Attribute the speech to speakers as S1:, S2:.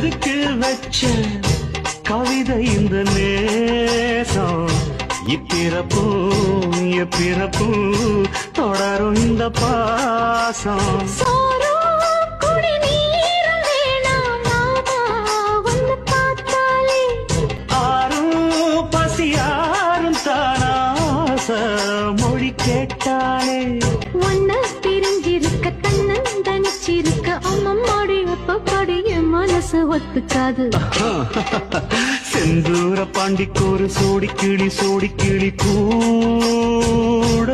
S1: செதுக்கு வச்ச கவிதை இந்த நேசம் இப்பிறப்பும் எப்பிறப்பும் தொடரும் இந்த பாசம் மொழி கேட்டாலே
S2: ஒன்ன பிரிஞ்சிருக்க தன்னந்தனிச்சிருக்க அம்மம்மாடி அப்பப்படிய மனசு ஒத்துக்காது
S1: செந்தூர பாண்டிக்கு ஒரு சோடி கிளி கூட